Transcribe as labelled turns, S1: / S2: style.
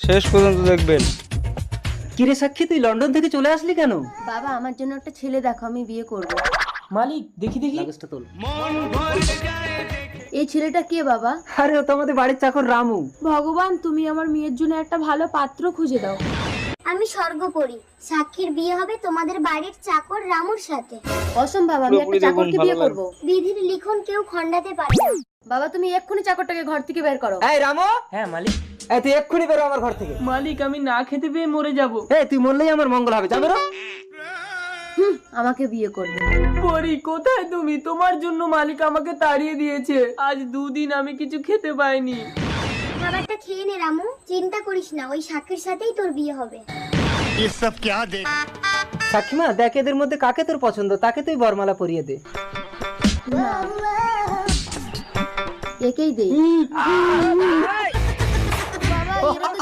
S1: শেষ পর্যন্ত দেখবেন।
S2: কিরে সাক্ষী, তুই লন্ডন থেকে চলে আসলি কেন?
S3: বাবা আমার জন্য একটা ছেলে দেখো, আমি বিয়ে করব।
S2: মালিক দেখি লাগেজটা তোল।
S3: এই ছেলেটা কে বাবা?
S2: আরে ও তো আমাদের বাড়ির চাকর রামু।
S3: ভগবান, তুমি আমার মেয়ের জন্য একটা ভালো পাত্র খুঁজে দাও।
S4: আমি স্বর্গপরী, সাক্ষীর বিয়ে হবে তোমাদের বাড়ির চাকর রামুর সাথে।
S3: অসম্ভব, আমি একটা চাকরকে বিয়ে করব।
S4: বিধির লিখন কেউ খণ্ডাতে পারে না।
S3: বাবা তুমি এক্ষুনি চাকরটাকে ঘর থেকে বের করো।
S2: এই রামু,
S5: হ্যাঁ মালিক।
S2: এই তুই এক্ষুনি বেরো আমার ঘর থেকে।
S5: মালিক আমি না খেতে পেয়ে মরে যাব।
S2: এই তুই মরলেই আমার মঙ্গল হবে, যা বেরো।
S3: আমাকে বিয়ে করবে।
S5: পরি কোথায় তুমি? তোমার জন্য মালিক আমাকে তাড়িয়ে দিয়েছে। আজ 2 দিন আমি কিছু খেতে পাইনি।
S4: খাবারটা খেয়ে নে রামু, চিন্তা করিস না, ওই সাক্ষীর সাথেই তোর বিয়ে হবে।
S2: সাক্ষী মা, দেখ এদের মধ্যে কাকে তোর পছন্দ, তাকে তুই বরমালা পরিয়ে দে।
S3: একেই দেই। বাবা এরা তো